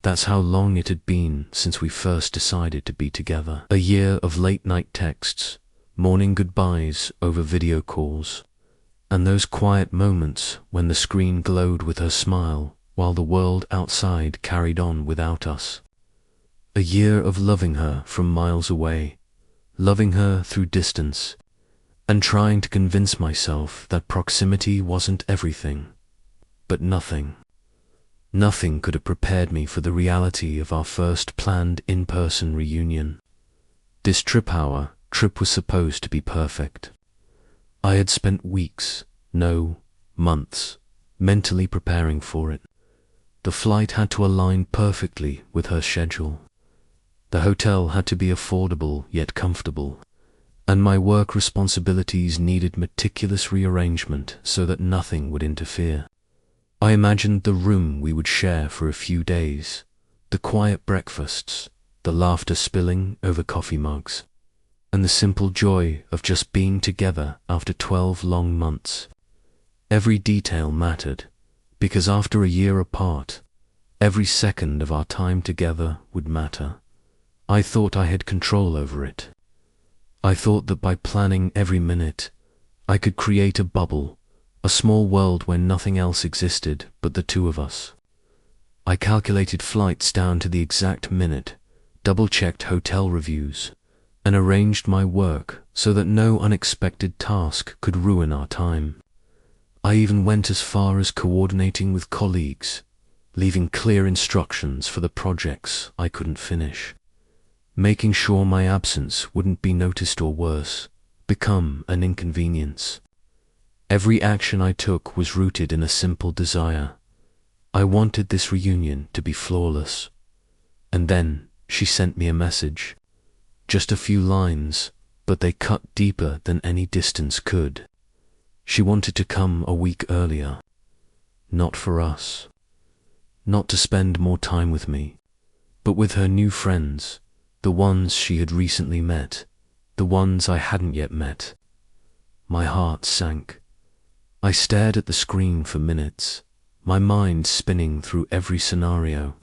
That's how long it had been since we first decided to be together. A year of late-night texts, morning goodbyes over video calls, and those quiet moments when the screen glowed with her smile while the world outside carried on without us. A year of loving her from miles away, loving her through distance, and trying to convince myself that proximity wasn't everything. But nothing could have prepared me for the reality of our first planned in-person reunion. This trip was supposed to be perfect. I had spent weeks, no, months, mentally preparing for it. The flight had to align perfectly with her schedule. The hotel had to be affordable yet comfortable, and my work responsibilities needed meticulous rearrangement so that nothing would interfere. I imagined the room we would share for a few days, the quiet breakfasts, the laughter spilling over coffee mugs, and the simple joy of just being together after 12 long months. Every detail mattered, because after a year apart, every second of our time together would matter. I thought I had control over it. I thought that by planning every minute, I could create a bubble, a small world where nothing else existed but the two of us. I calculated flights down to the exact minute, double-checked hotel reviews, and arranged my work so that no unexpected task could ruin our time. I even went as far as coordinating with colleagues, leaving clear instructions for the projects I couldn't finish, making sure my absence wouldn't be noticed or worse, become an inconvenience. Every action I took was rooted in a simple desire. I wanted this reunion to be flawless. And then she sent me a message. Just a few lines, but they cut deeper than any distance could. She wanted to come a week earlier. Not for us. Not to spend more time with me, but with her new friends, the ones she had recently met, the ones I hadn't yet met. My heart sank. I stared at the screen for minutes, my mind spinning through every scenario.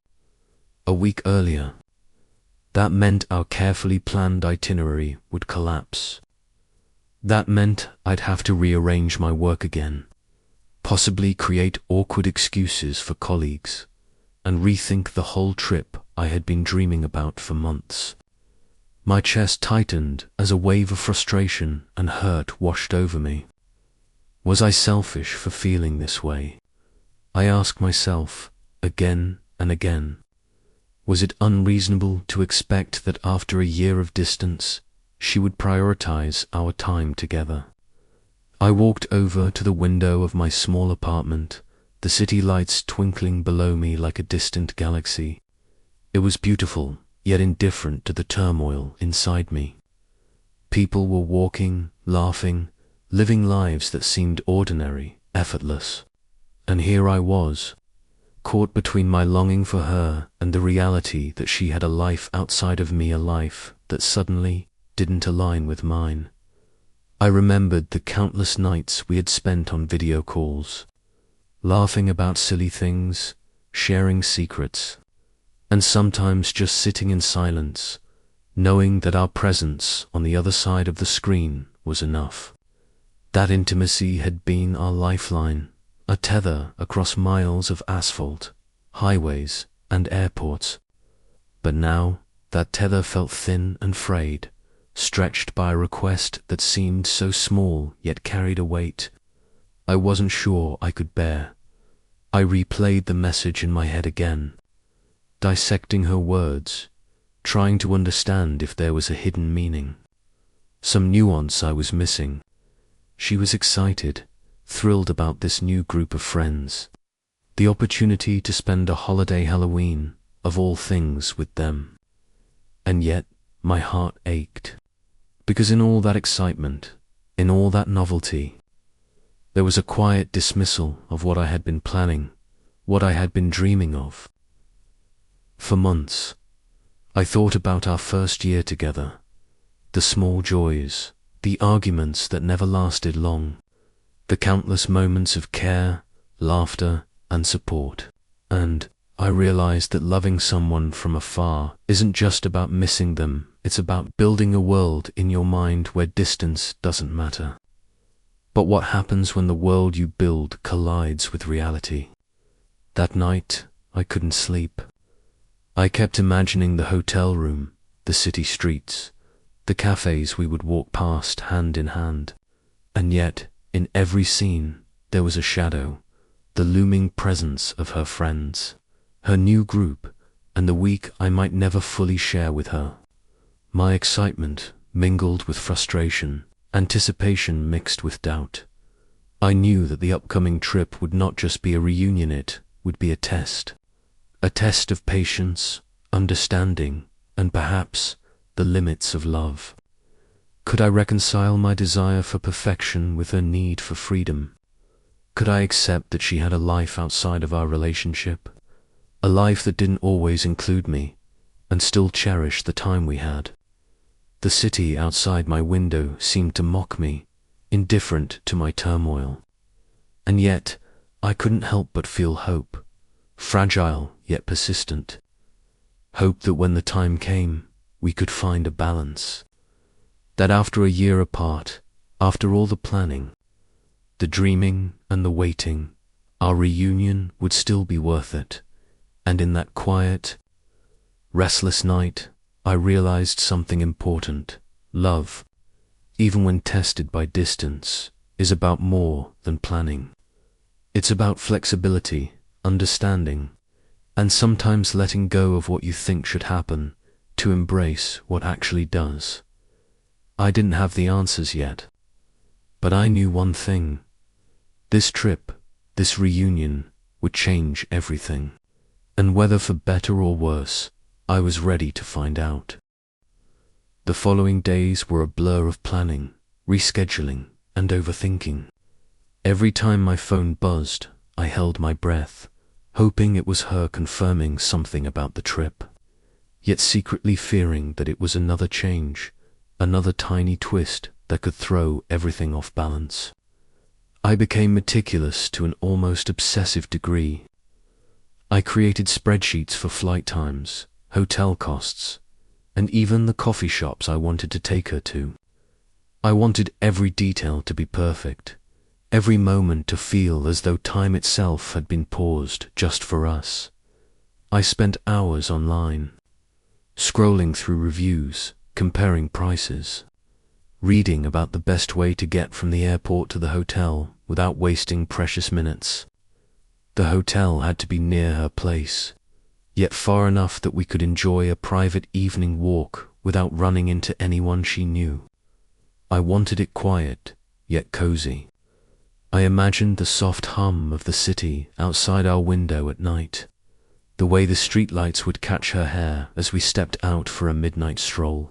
A week earlier. That meant our carefully planned itinerary would collapse. That meant I'd have to rearrange my work again, possibly create awkward excuses for colleagues, and rethink the whole trip I had been dreaming about for months. My chest tightened as a wave of frustration and hurt washed over me. Was I selfish for feeling this way? I asked myself again and again. Was it unreasonable to expect that after a year of distance, she would prioritize our time together? I walked over to the window of my small apartment, the city lights twinkling below me like a distant galaxy. It was beautiful, yet indifferent to the turmoil inside me. People were walking, laughing, living lives that seemed ordinary, effortless. And here I was, caught between my longing for her and the reality that she had a life outside of me, a life that suddenly didn't align with mine. I remembered the countless nights we had spent on video calls, laughing about silly things, sharing secrets, and sometimes just sitting in silence, knowing that our presence on the other side of the screen was enough. That intimacy had been our lifeline, a tether across miles of asphalt, highways, and airports. But now that tether felt thin and frayed, stretched by a request that seemed so small yet carried a weight I wasn't sure I could bear. I replayed the message in my head again, dissecting her words, trying to understand if there was a hidden meaning, some nuance I was missing. She was excited, thrilled about this new group of friends, the opportunity to spend a holiday Halloween, of all things, with them. And yet my heart ached, because in all that excitement, in all that novelty, there was a quiet dismissal of what I had been planning, what I had been dreaming of. For months, I thought about our first year together, the small joys, the arguments that never lasted long, the countless moments of care, laughter, and support. And I realized that loving someone from afar isn't just about missing them, it's about building a world in your mind where distance doesn't matter. But what happens when the world you build collides with reality? That night, I couldn't sleep. I kept imagining the hotel room, the city streets, the cafes we would walk past hand in hand. And yet, in every scene, there was a shadow, the looming presence of her friends, her new group, and the week I might never fully share with her. My excitement mingled with frustration, anticipation mixed with doubt. I knew that the upcoming trip would not just be a reunion, it would be a test of patience, understanding, and perhaps the limits of love. Could I reconcile my desire for perfection with her need for freedom? Could I accept that she had a life outside of our relationship? A life that didn't always include me, and still cherish the time we had? The city outside my window seemed to mock me, indifferent to my turmoil. And yet, I couldn't help but feel hope, fragile yet persistent. Hope that when the time came, we could find a balance. That after a year apart, after all the planning, the dreaming and the waiting, our reunion would still be worth it. And in that quiet, restless night, I realized something important. Love, even when tested by distance, is about more than planning. It's about flexibility, understanding, and sometimes letting go of what you think should happen to embrace what actually does. I didn't have the answers yet, but I knew one thing. This trip, this reunion, would change everything. And whether for better or worse, I was ready to find out. The following days were a blur of planning, rescheduling, and overthinking. Every time my phone buzzed, I held my breath, hoping it was her confirming something about the trip, yet secretly fearing that it was another change, another tiny twist that could throw everything off balance. I became meticulous to an almost obsessive degree. I created spreadsheets for flight times, hotel costs, and even the coffee shops I wanted to take her to. I wanted every detail to be perfect, every moment to feel as though time itself had been paused just for us. I spent hours online, scrolling through reviews, comparing prices, reading about the best way to get from the airport to the hotel without wasting precious minutes. The hotel had to be near her place, yet far enough that we could enjoy a private evening walk without running into anyone she knew. I wanted it quiet, yet cozy. I imagined the soft hum of the city outside our window at night, the way the streetlights would catch her hair as we stepped out for a midnight stroll.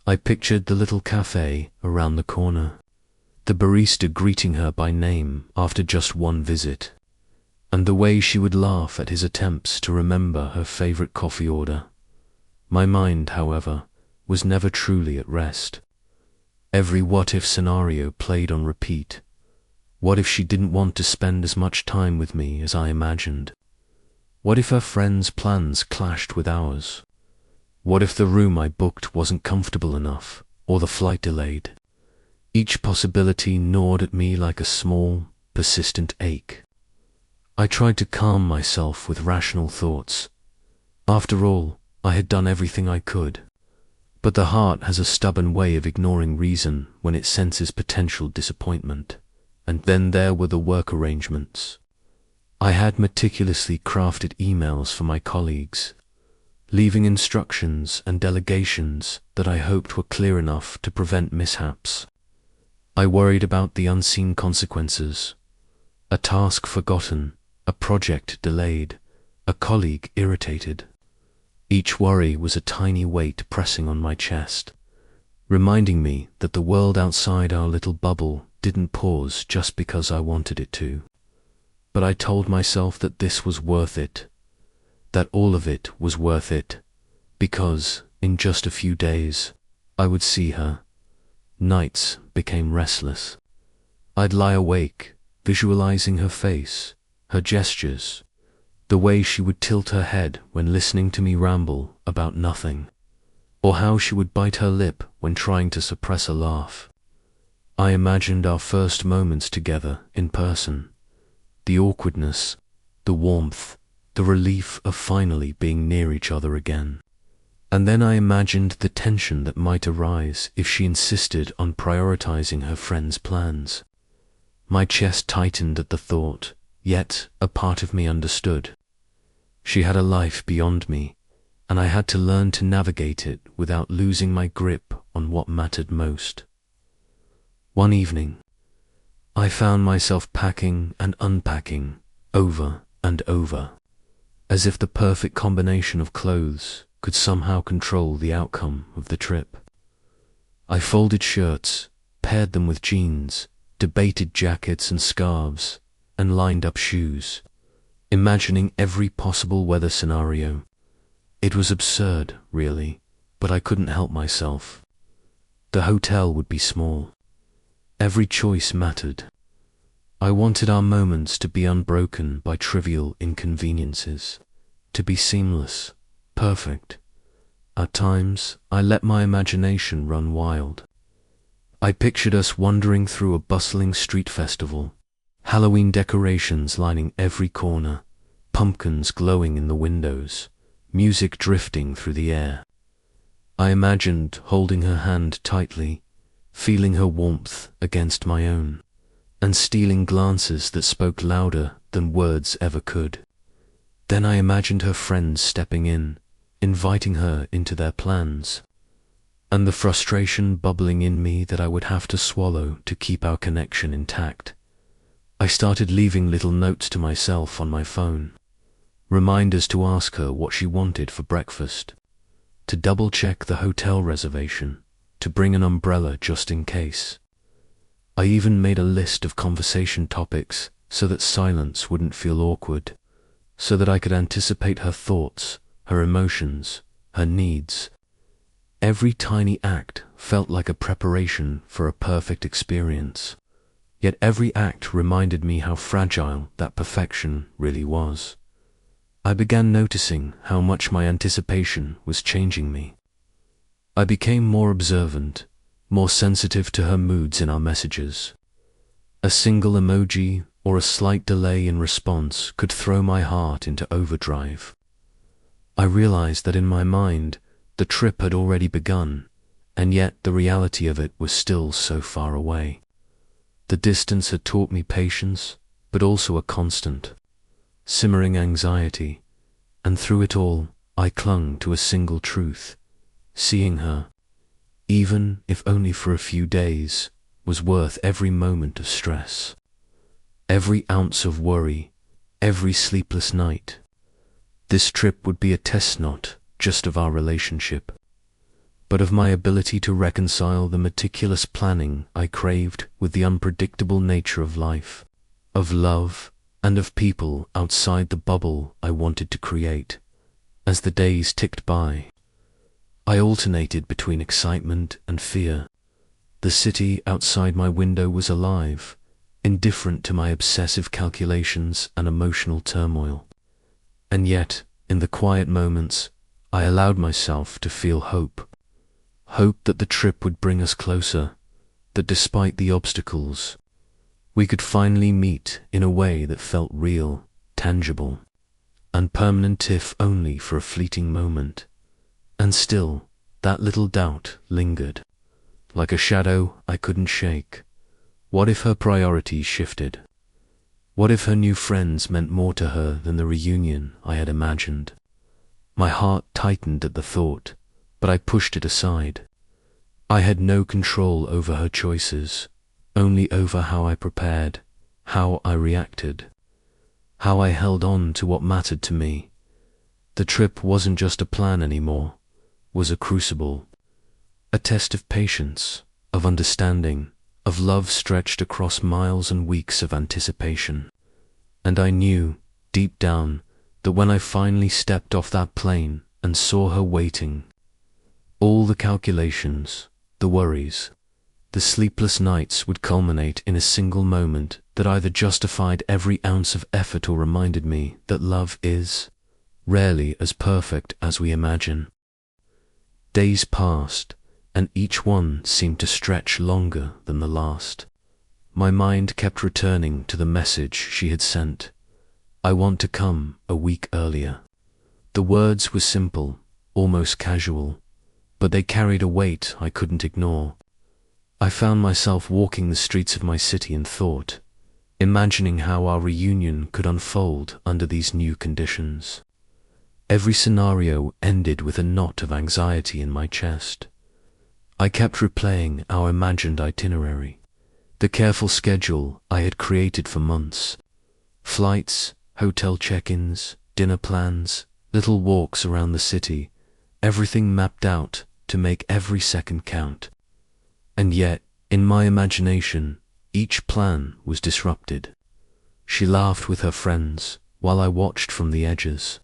I pictured the little cafe around the corner, the barista greeting her by name after just one visit, and the way she would laugh at his attempts to remember her favorite coffee order. My mind, however, was never truly at rest. Every what-if scenario played on repeat. What if she didn't want to spend as much time with me as I imagined? What if her friends' plans clashed with ours? What if the room I booked wasn't comfortable enough, or the flight delayed? Each possibility gnawed at me like a small, persistent ache. I tried to calm myself with rational thoughts. After all, I had done everything I could. But the heart has a stubborn way of ignoring reason when it senses potential disappointment. And then there were the work arrangements. I had meticulously crafted emails for my colleagues, leaving instructions and delegations that I hoped were clear enough to prevent mishaps. I worried about the unseen consequences. A task forgotten, a project delayed, a colleague irritated. Each worry was a tiny weight pressing on my chest, reminding me that the world outside our little bubble didn't pause just because I wanted it to. But I told myself that this was worth it, that all of it was worth it, because in just a few days I would see her. Nights became restless. I'd lie awake, visualizing her face, her gestures, The way she would tilt her head when listening to me ramble about nothing, or how she would bite her lip when trying to suppress a laugh. I imagined our first moments together in person, the awkwardness, the warmth, the relief of finally being near each other again. And then I imagined the tension that might arise if she insisted on prioritizing her friend's plans. My chest tightened at the thought, yet a part of me understood. She had a life beyond me, and I had to learn to navigate it without losing my grip on what mattered most. One evening, I found myself packing and unpacking over and over, as if the perfect combination of clothes could somehow control the outcome of the trip. I folded shirts, paired them with jeans, debated jackets and scarves, and lined up shoes, imagining every possible weather scenario. It was absurd, really, but I couldn't help myself. The hotel would be small. Every choice mattered. I wanted our moments to be unbroken by trivial inconveniences, to be seamless, perfect. At times, I let my imagination run wild. I pictured us wandering through a bustling street festival, Halloween decorations lining every corner, pumpkins glowing in the windows, music drifting through the air. I imagined holding her hand tightly, feeling her warmth against my own, and stealing glances that spoke louder than words ever could. Then I imagined her friends stepping in, inviting her into their plans, and the frustration bubbling in me that I would have to swallow to keep our connection intact. I started leaving little notes to myself on my phone, reminders to ask her what she wanted for breakfast, to double-check the hotel reservation, to bring an umbrella just in case. I even made a list of conversation topics so that silence wouldn't feel awkward, so that I could anticipate her thoughts, her emotions, her needs. Every tiny act felt like a preparation for a perfect experience, yet every act reminded me how fragile that perfection really was. I began noticing how much my anticipation was changing me. I became more observant, more sensitive to her moods in our messages. A single emoji or a slight delay in response could throw my heart into overdrive. I realized that in my mind, the trip had already begun, and yet the reality of it was still so far away. The distance had taught me patience, but also a constant, simmering anxiety, and through it all, I clung to a single truth. Seeing her, even if only for a few days, was worth every moment of stress, every ounce of worry, every sleepless night. This trip would be a test not just of our relationship, but of my ability to reconcile the meticulous planning I craved with the unpredictable nature of life, of love, and of people outside the bubble I wanted to create. As the days ticked by, I alternated between excitement and fear. The city outside my window was alive, indifferent to my obsessive calculations and emotional turmoil. And yet, in the quiet moments, I allowed myself to feel hope. Hope that the trip would bring us closer, that despite the obstacles, we could finally meet in a way that felt real, tangible, and permanent if only for a fleeting moment. And still, that little doubt lingered, like a shadow I couldn't shake. What if her priorities shifted? What if her new friends meant more to her than the reunion I had imagined? My heart tightened at the thought, but I pushed it aside. I had no control over her choices, only over how I prepared, how I reacted, how I held on to what mattered to me. The trip wasn't just a plan anymore, was a crucible, a test of patience, of understanding, of love stretched across miles and weeks of anticipation. And I knew, deep down, that when I finally stepped off that plane and saw her waiting, all the calculations, the worries, the sleepless nights would culminate in a single moment that either justified every ounce of effort or reminded me that love is rarely as perfect as we imagine. Days passed, and each one seemed to stretch longer than the last. My mind kept returning to the message she had sent. "I want to come a week earlier." The words were simple, almost casual, but they carried a weight I couldn't ignore. I found myself walking the streets of my city in thought, imagining how our reunion could unfold under these new conditions. Every scenario ended with a knot of anxiety in my chest. I kept replaying our imagined itinerary, the careful schedule I had created for months. Flights, hotel check-ins, dinner plans, little walks around the city, everything mapped out to make every second count. And yet, in my imagination, each plan was disrupted. She laughed with her friends while I watched from the edges,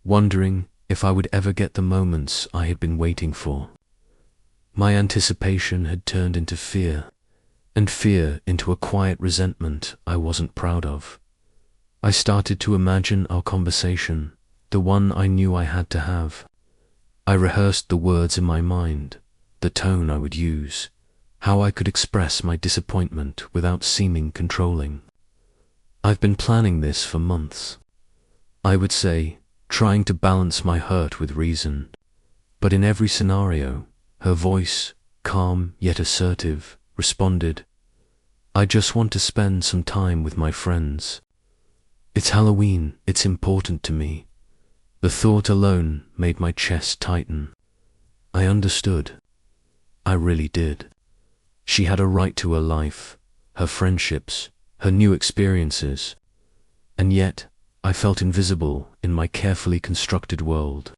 wondering if I would ever get the moments I had been waiting for. My anticipation had turned into fear, and fear into a quiet resentment I wasn't proud of. I started to imagine our conversation, the one I knew I had to have. I rehearsed the words in my mind, the tone I would use, how I could express my disappointment without seeming controlling. I've been planning this for months. I would say, trying to balance my hurt with reason. But in every scenario, her voice, calm yet assertive, responded, "I just want to spend some time with my friends. It's Halloween, it's important to me." The thought alone made my chest tighten. I understood. I really did. She had a right to her life, her friendships, her new experiences, and yet I felt invisible in my carefully constructed world.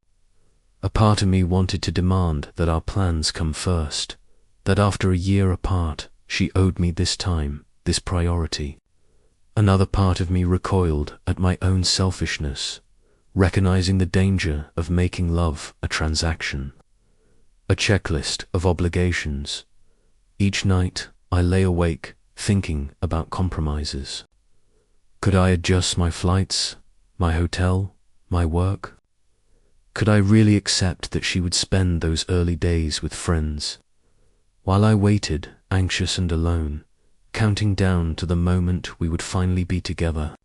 A part of me wanted to demand that our plans come first, that after a year apart, she owed me this time, this priority. Another part of me recoiled at my own selfishness, recognizing the danger of making love a transaction, a checklist of obligations. Each night, I lay awake, thinking about compromises. Could I adjust my flights, my hotel, my work? Could I really accept that she would spend those early days with friends? While I waited, anxious and alone, counting down to the moment we would finally be together,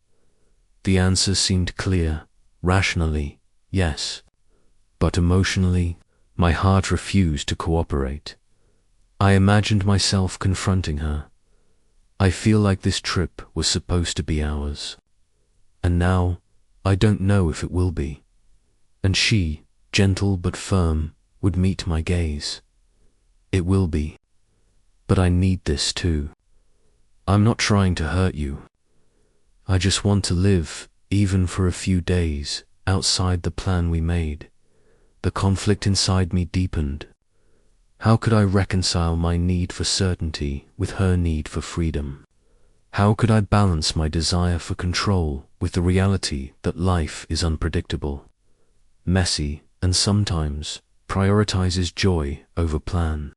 the answer seemed clear. Rationally, yes, but emotionally, my heart refused to cooperate. I imagined myself confronting her. "I feel like this trip was supposed to be ours, and now I don't know if it will be." And she, gentle but firm, would meet my gaze. "It will be. But I need this too. I'm not trying to hurt you. I just want to live, even for a few days, outside the plan we made." The conflict inside me deepened. How could I reconcile my need for certainty with her need for freedom? How could I balance my desire for control with the reality that life is unpredictable, messy, and sometimes prioritizes joy over plan?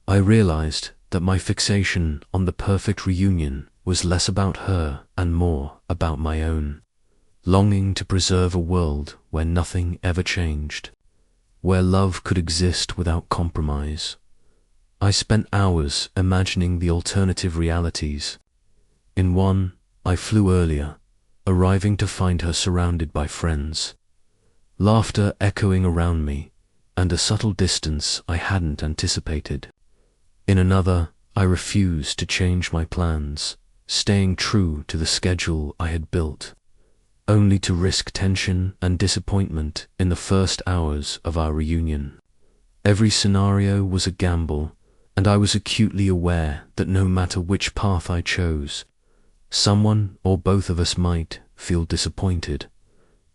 I realized that my fixation on the perfect reunion was less about her and more about my own, longing to preserve a world where nothing ever changed, where love could exist without compromise. I spent hours imagining the alternative realities. In one, I flew earlier, arriving to find her surrounded by friends, laughter echoing around me, and a subtle distance I hadn't anticipated. In another, I refused to change my plans, staying true to the schedule I had built, only to risk tension and disappointment in the first hours of our reunion. Every scenario was a gamble, and I was acutely aware that no matter which path I chose, someone or both of us might feel disappointed.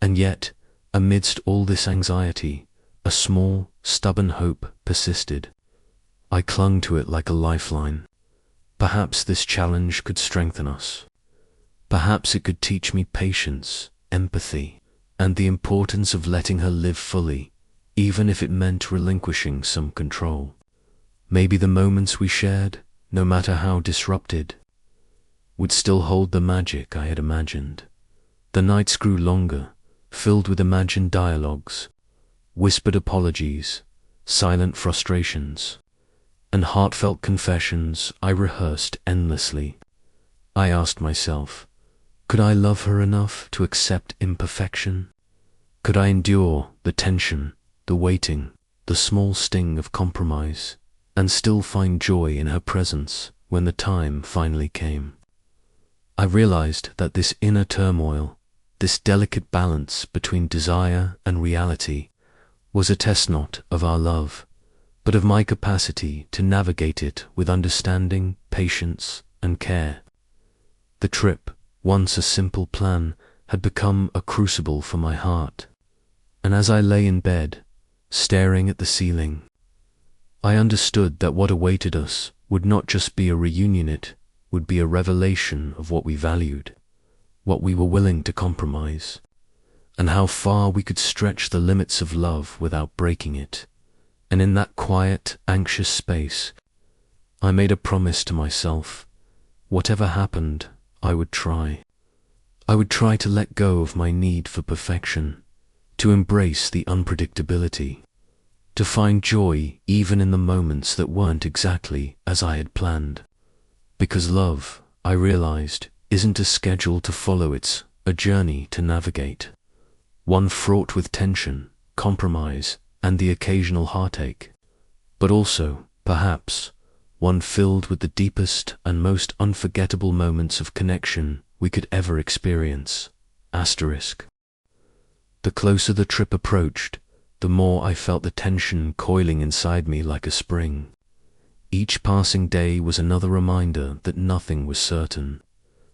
And yet, amidst all this anxiety, a small, stubborn hope persisted. I clung to it like a lifeline. Perhaps this challenge could strengthen us. Perhaps it could teach me patience, empathy, and the importance of letting her live fully, even if it meant relinquishing some control. Maybe the moments we shared, no matter how disrupted, would still hold the magic I had imagined. The nights grew longer, filled with imagined dialogues, whispered apologies, silent frustrations, and heartfelt confessions I rehearsed endlessly. I asked myself, could I love her enough to accept imperfection? Could I endure the tension, the waiting, the small sting of compromise, and still find joy in her presence when the time finally came? I realized that this inner turmoil, this delicate balance between desire and reality, was a test not of our love, but of my capacity to navigate it with understanding, patience, and care. The trip, once a simple plan, had become a crucible for my heart, and as I lay in bed, staring at the ceiling, I understood that what awaited us would not just be a reunion, it would be a revelation of what we valued, what we were willing to compromise, and how far we could stretch the limits of love without breaking it. And in that quiet, anxious space, I made a promise to myself. Whatever happened, I would try. I would try to let go of my need for perfection, to embrace the unpredictability, to find joy even in the moments that weren't exactly as I had planned. Because love, I realized, isn't a schedule to follow, it's a journey to navigate. One fraught with tension, compromise, and the occasional heartache, but also, perhaps, one filled with the deepest and most unforgettable moments of connection we could ever experience. Asterisk. The closer the trip approached, the more I felt the tension coiling inside me like a spring. Each passing day was another reminder that nothing was certain,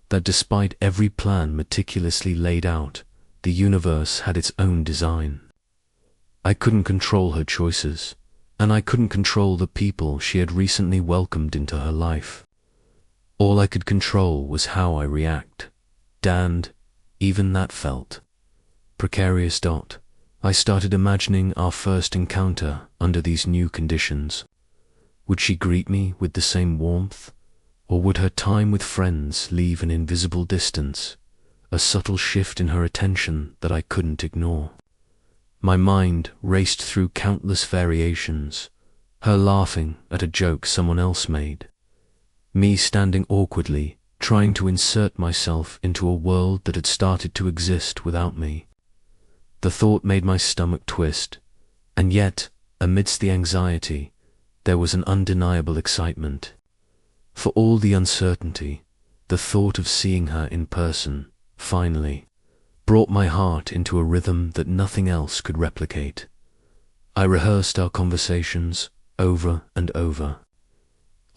that despite every plan meticulously laid out, the universe had its own design. I couldn't control her choices, and I couldn't control the people she had recently welcomed into her life. All I could control was how I react, and even that felt precarious. I started imagining our first encounter under these new conditions. Would she greet me with the same warmth, or would her time with friends leave an invisible distance, a subtle shift in her attention that I couldn't ignore? My mind raced through countless variations, her laughing at a joke someone else made, me standing awkwardly, trying to insert myself into a world that had started to exist without me. The thought made my stomach twist, and yet, amidst the anxiety, there was an undeniable excitement. For all the uncertainty, the thought of seeing her in person, finally, brought my heart into a rhythm that nothing else could replicate. I rehearsed our conversations over and over.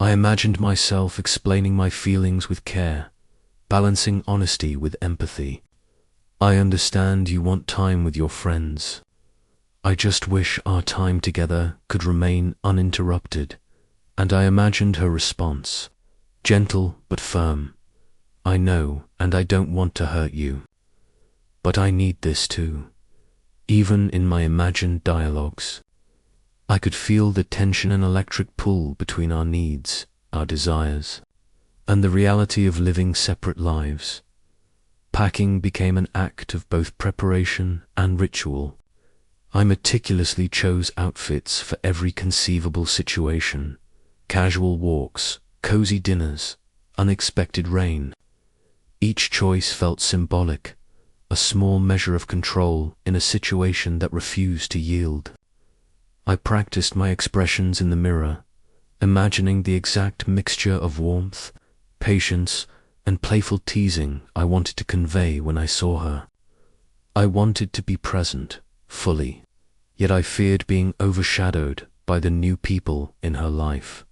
I imagined myself explaining my feelings with care, balancing honesty with empathy. I understand you want time with your friends. I just wish our time together could remain uninterrupted. And I imagined her response, gentle but firm. I know, and I don't want to hurt you. But I need this too. Even in my imagined dialogues, I could feel the tension and electric pull between our needs, our desires, and the reality of living separate lives. Packing became an act of both preparation and ritual. I meticulously chose outfits for every conceivable situation: casual walks, cozy dinners, unexpected rain. Each choice felt symbolic, a small measure of control in a situation that refused to yield. I practiced my expressions in the mirror, imagining the exact mixture of warmth, patience, and playful teasing I wanted to convey when I saw her. I wanted to be present, fully, yet I feared being overshadowed by the new people in her life.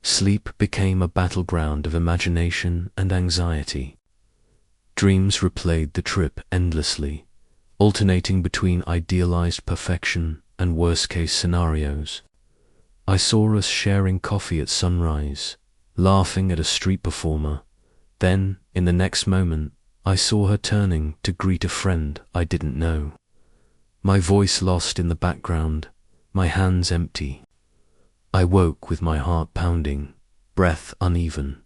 Sleep became a battleground of imagination and anxiety. Dreams replayed the trip endlessly, alternating between idealized perfection and worst-case scenarios. I saw us sharing coffee at sunrise, laughing at a street performer. Then, in the next moment, I saw her turning to greet a friend I didn't know. My voice lost in the background, my hands empty. I woke with my heart pounding, breath uneven.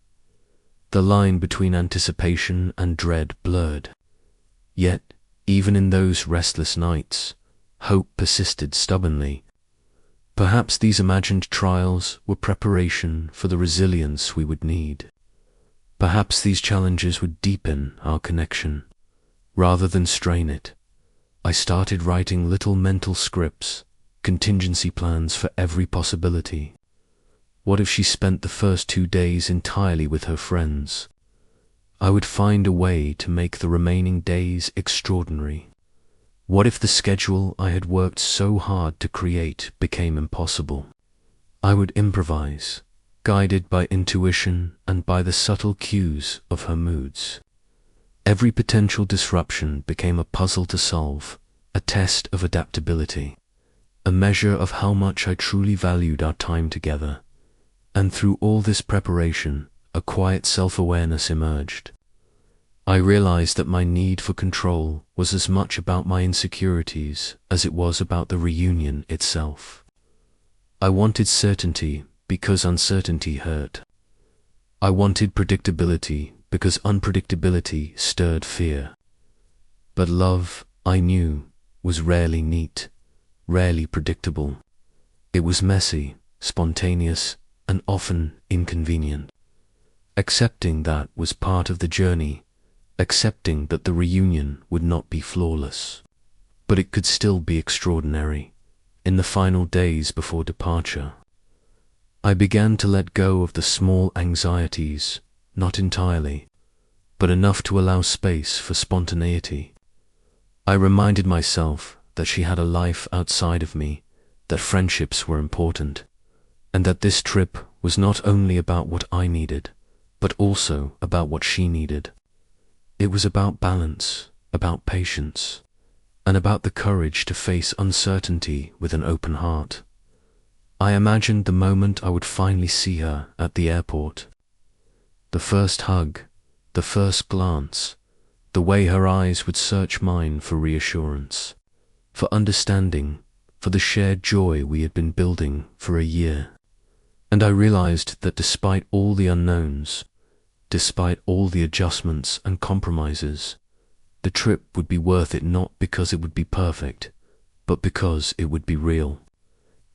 The line between anticipation and dread blurred. Yet, even in those restless nights, hope persisted stubbornly. Perhaps these imagined trials were preparation for the resilience we would need. Perhaps these challenges would deepen our connection, rather than strain it. I started writing little mental scripts, contingency plans for every possibility. What if she spent the first 2 days entirely with her friends? I would find a way to make the remaining days extraordinary. What if the schedule I had worked so hard to create became impossible? I would improvise, guided by intuition and by the subtle cues of her moods. Every potential disruption became a puzzle to solve, a test of adaptability, a measure of how much I truly valued our time together. And through all this preparation, a quiet self-awareness emerged. I realized that my need for control was as much about my insecurities as it was about the reunion itself. I wanted certainty because uncertainty hurt. I wanted predictability because unpredictability stirred fear. But love, I knew, was rarely neat, rarely predictable. It was messy, spontaneous, and often inconvenient. Accepting that was part of the journey, accepting that the reunion would not be flawless. But it could still be extraordinary. In the final days before departure, I began to let go of the small anxieties, not entirely, but enough to allow space for spontaneity. I reminded myself that she had a life outside of me, that friendships were important, and that this trip was not only about what I needed, but also about what she needed. It was about balance, about patience, and about the courage to face uncertainty with an open heart. I imagined the moment I would finally see her at the airport. The first hug, the first glance, the way her eyes would search mine for reassurance, for understanding, for the shared joy we had been building for a year. And I realized that despite all the unknowns, despite all the adjustments and compromises, the trip would be worth it not because it would be perfect, but because it would be real.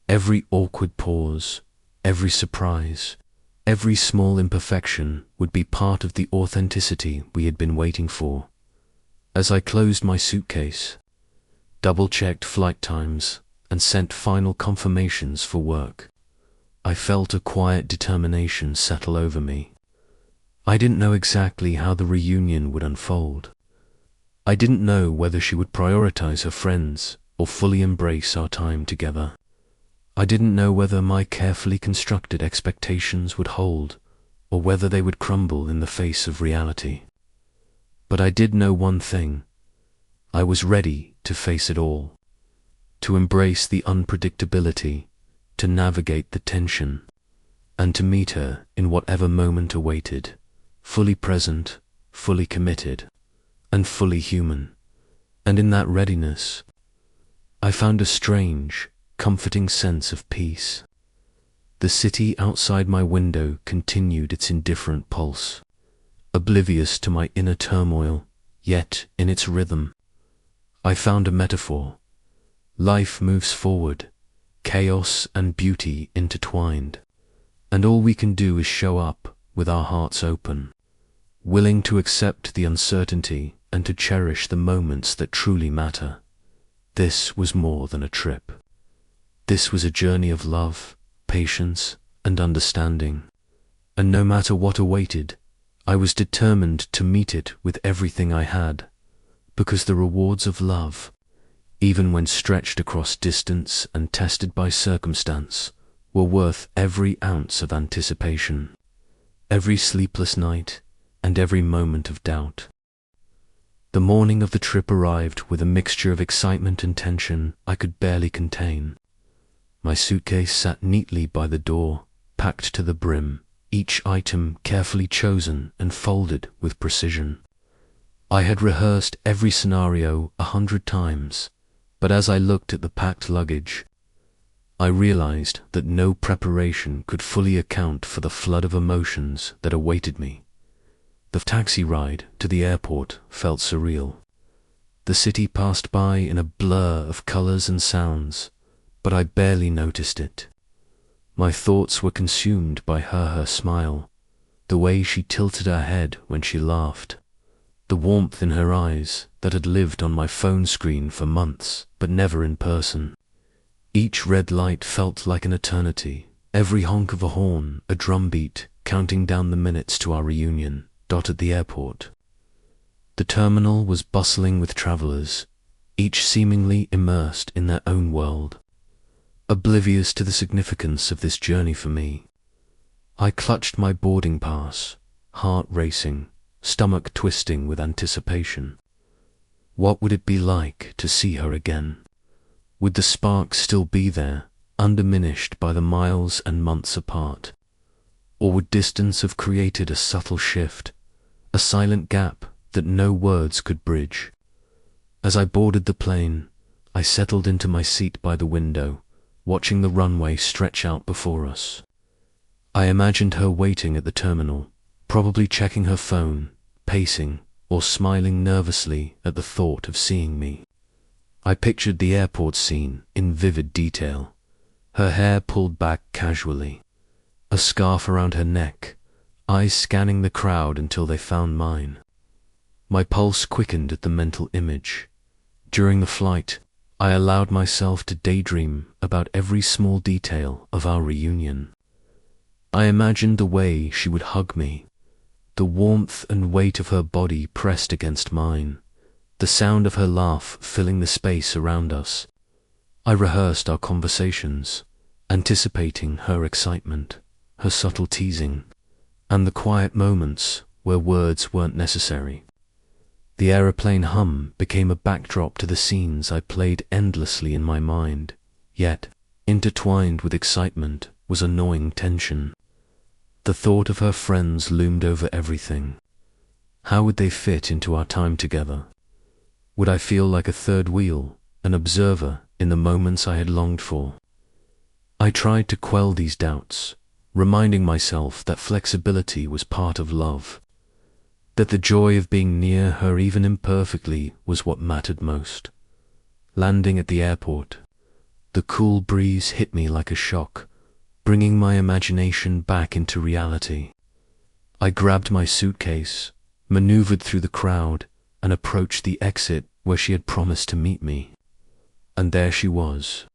Every awkward pause, every surprise, every small imperfection would be part of the authenticity we had been waiting for. As I closed my suitcase, double-checked flight times, and sent final confirmations for work, I felt a quiet determination settle over me. I didn't know exactly how the reunion would unfold. I didn't know whether she would prioritize her friends or fully embrace our time together. I didn't know whether my carefully constructed expectations would hold or whether they would crumble in the face of reality. But I did know one thing. I was ready to face it all, to embrace the unpredictability, to navigate the tension, and to meet her in whatever moment awaited, fully present, fully committed, and fully human. And in that readiness, I found a strange, comforting sense of peace. The city outside my window continued its indifferent pulse, oblivious to my inner turmoil, yet in its rhythm. I found a metaphor. Life moves forward, chaos and beauty intertwined, and all we can do is show up with our hearts open, willing to accept the uncertainty and to cherish the moments that truly matter. This was more than a trip. This was a journey of love, patience, and understanding, and no matter what awaited, I was determined to meet it with everything I had, because the rewards of love, even when stretched across distance and tested by circumstance, were worth every ounce of anticipation, every sleepless night, and every moment of doubt. The morning of the trip arrived with a mixture of excitement and tension I could barely contain. My suitcase sat neatly by the door, packed to the brim, each item carefully chosen and folded with precision. I had rehearsed every scenario 100 times, but as I looked at the packed luggage, I realized that no preparation could fully account for the flood of emotions that awaited me. The taxi ride to the airport felt surreal. The city passed by in a blur of colors and sounds, but I barely noticed it. My thoughts were consumed by her smile, the way she tilted her head when she laughed, the warmth in her eyes that had lived on my phone screen for months, but never in person. Each red light felt like an eternity, every honk of a horn a drumbeat counting down the minutes to our reunion dotted the airport. The terminal was bustling with travelers, each seemingly immersed in their own world, oblivious to the significance of this journey for me. I clutched my boarding pass, heart racing, stomach twisting with anticipation. What would it be like to see her again? Would the spark still be there, undiminished by the miles and months apart? Or would distance have created a subtle shift, a silent gap that no words could bridge? As I boarded the plane, I settled into my seat by the window, watching the runway stretch out before us. I imagined her waiting at the terminal, probably checking her phone, pacing, or smiling nervously at the thought of seeing me. I pictured the airport scene in vivid detail, her hair pulled back casually, a scarf around her neck, eyes scanning the crowd until they found mine. My pulse quickened at the mental image. During the flight, I allowed myself to daydream about every small detail of our reunion. I imagined the way she would hug me, the warmth and weight of her body pressed against mine, the sound of her laugh filling the space around us. I rehearsed our conversations, anticipating her excitement, her subtle teasing, and the quiet moments where words weren't necessary. The aeroplane hum became a backdrop to the scenes I played endlessly in my mind, yet, intertwined with excitement, was a gnawing tension. The thought of her friends loomed over everything. How would they fit into our time together? Would I feel like a third wheel, an observer in the moments I had longed for? I tried to quell these doubts, reminding myself that flexibility was part of love, that the joy of being near her even imperfectly was what mattered most. Landing at the airport, the cool breeze hit me like a shock, bringing my imagination back into reality. I grabbed my suitcase, maneuvered through the crowd, and approached the exit where she had promised to meet me. And there she was.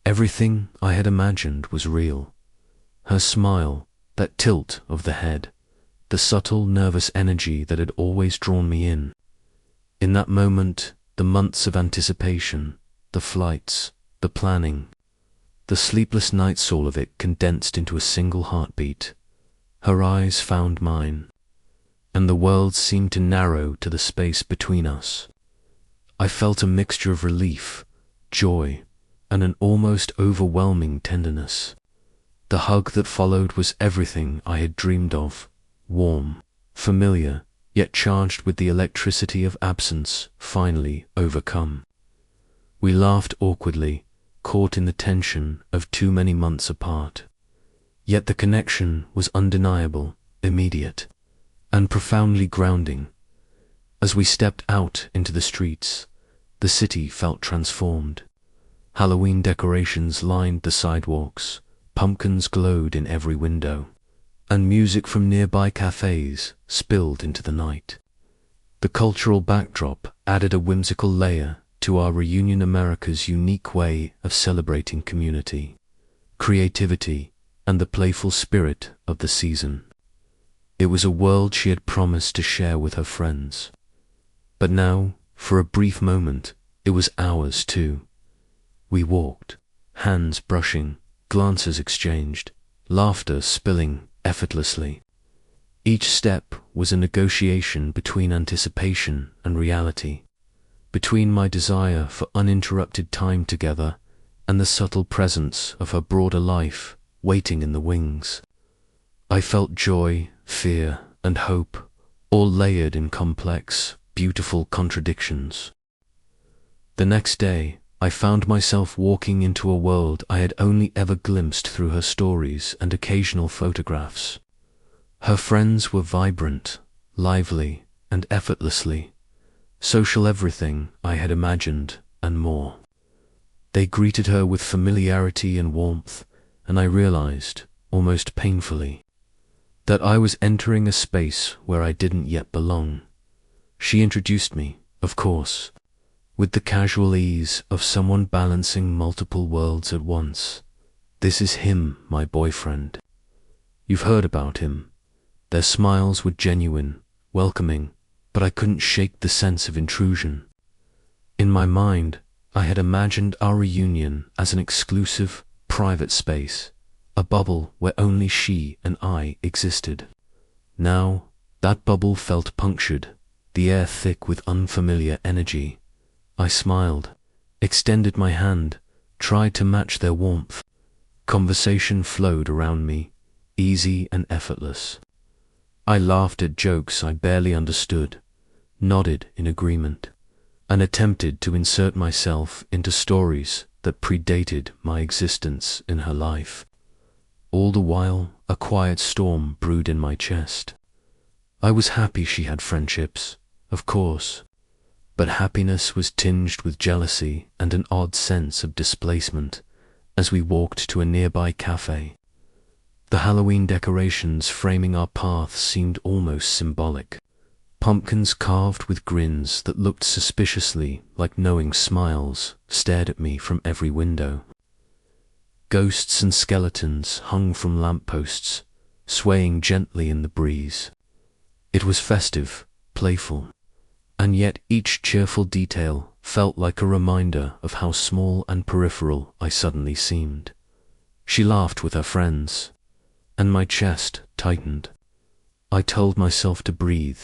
Everything I had imagined was real. Her smile, that tilt of the head, the subtle, nervous energy that had always drawn me in. In that moment, the months of anticipation, the flights, the planning, the sleepless nights, all of it condensed into a single heartbeat. Her eyes found mine, and the world seemed to narrow to the space between us. I felt a mixture of relief, joy, and an almost overwhelming tenderness. The hug that followed was everything I had dreamed of, warm, familiar, yet charged with the electricity of absence finally overcome. We laughed awkwardly, caught in the tension of too many months apart. Yet the connection was undeniable, immediate, and profoundly grounding. As we stepped out into the streets, the city felt transformed. Halloween decorations lined the sidewalks, pumpkins glowed in every window, and music from nearby cafes spilled into the night. The cultural backdrop added a whimsical layer to our reunion, America's unique way of celebrating community, creativity, and the playful spirit of the season. It was a world she had promised to share with her friends. But now, for a brief moment, it was ours too. We walked, hands brushing, glances exchanged, laughter spilling effortlessly. Each step was a negotiation between anticipation and reality, between my desire for uninterrupted time together and the subtle presence of her broader life waiting in the wings. I felt joy, fear, and hope, all layered in complex, beautiful contradictions. The next day, I found myself walking into a world I had only ever glimpsed through her stories and occasional photographs. Her friends were vibrant, lively, and effortlessly. Social everything I had imagined, and more. They greeted her with familiarity and warmth, and I realized, almost painfully, that I was entering a space where I didn't yet belong. She introduced me, of course, with the casual ease of someone balancing multiple worlds at once. "This is him, my boyfriend. You've heard about him." Their smiles were genuine, welcoming, but I couldn't shake the sense of intrusion. In my mind, I had imagined our reunion as an exclusive, private space, a bubble where only she and I existed. Now, that bubble felt punctured, the air thick with unfamiliar energy. I smiled, extended my hand, tried to match their warmth. Conversation flowed around me, easy and effortless. I laughed at jokes I barely understood, nodded in agreement, and attempted to insert myself into stories that predated my existence in her life. All the while, a quiet storm brewed in my chest. I was happy she had friendships, of course, but happiness was tinged with jealousy and an odd sense of displacement as we walked to a nearby cafe. The Halloween decorations framing our path seemed almost symbolic. Pumpkins carved with grins that looked suspiciously like knowing smiles stared at me from every window. Ghosts and skeletons hung from lampposts, swaying gently in the breeze. It was festive, playful, and yet each cheerful detail felt like a reminder of how small and peripheral I suddenly seemed. She laughed with her friends, and my chest tightened. I told myself to breathe,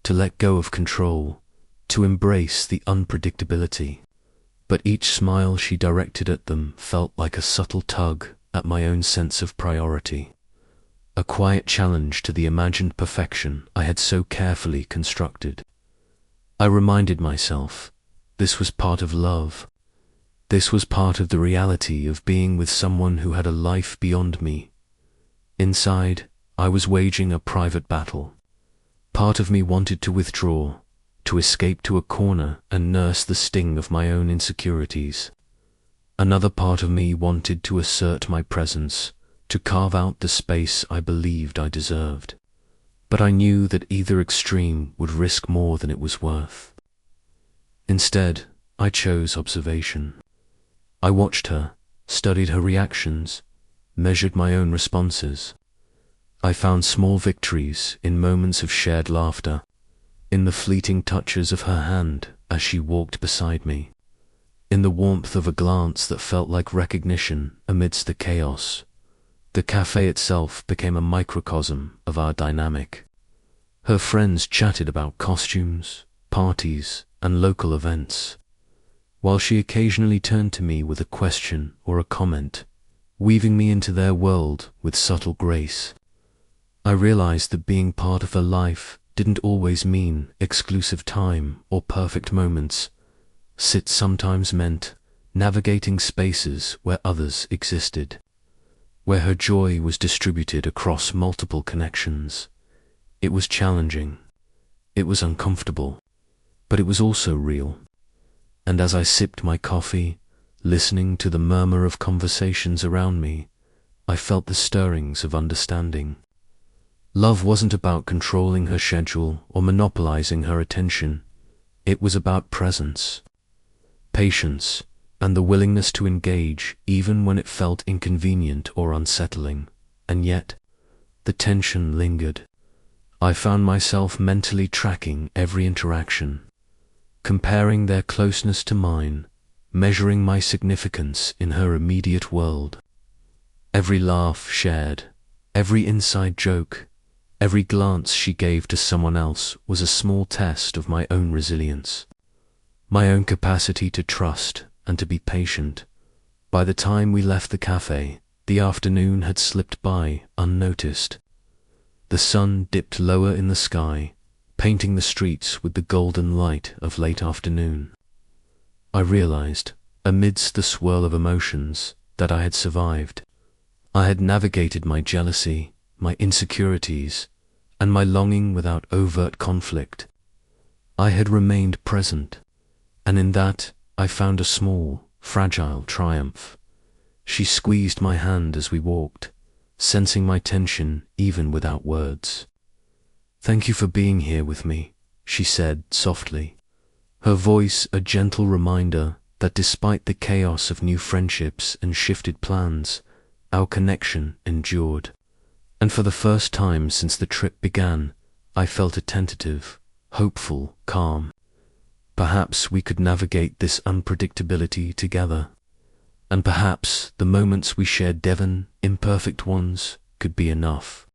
to let go of control, to embrace the unpredictability. But each smile she directed at them felt like a subtle tug at my own sense of priority, a quiet challenge to the imagined perfection I had so carefully constructed. I reminded myself, this was part of love. This was part of the reality of being with someone who had a life beyond me. Inside, I was waging a private battle. Part of me wanted to withdraw, to escape to a corner and nurse the sting of my own insecurities. Another part of me wanted to assert my presence, to carve out the space I believed I deserved. But I knew that either extreme would risk more than it was worth. Instead, I chose observation. I watched her, studied her reactions, measured my own responses. I found small victories in moments of shared laughter, in the fleeting touches of her hand as she walked beside me, in the warmth of a glance that felt like recognition amidst the chaos. The cafe itself became a microcosm of our dynamic. Her friends chatted about costumes, parties, and local events, while she occasionally turned to me with a question or a comment, weaving me into their world with subtle grace. I realized that being part of her life didn't always mean exclusive time or perfect moments. It sometimes meant navigating spaces where others existed, where her joy was distributed across multiple connections. It was challenging, it was uncomfortable, but it was also real. And as I sipped my coffee, listening to the murmur of conversations around me, I felt the stirrings of understanding. Love wasn't about controlling her schedule or monopolizing her attention. It was about presence, patience, and the willingness to engage even when it felt inconvenient or unsettling. And yet, the tension lingered. I found myself mentally tracking every interaction, comparing their closeness to mine, measuring my significance in her immediate world. Every laugh shared, every inside joke, every glance she gave to someone else was a small test of my own resilience, my own capacity to trust and to be patient. By the time we left the cafe, the afternoon had slipped by unnoticed. The sun dipped lower in the sky, painting the streets with the golden light of late afternoon. I realized, amidst the swirl of emotions, that I had survived. I had navigated my jealousy, my insecurities, and my longing without overt conflict. I had remained present, and in that I found a small, fragile triumph. She squeezed my hand as we walked, sensing my tension even without words. "Thank you for being here with me," she said softly, her voice a gentle reminder that despite the chaos of new friendships and shifted plans, our connection endured. And for the first time since the trip began, I felt attentive, hopeful, calm. Perhaps we could navigate this unpredictability together. And perhaps the moments we shared, Devon, imperfect ones, could be enough.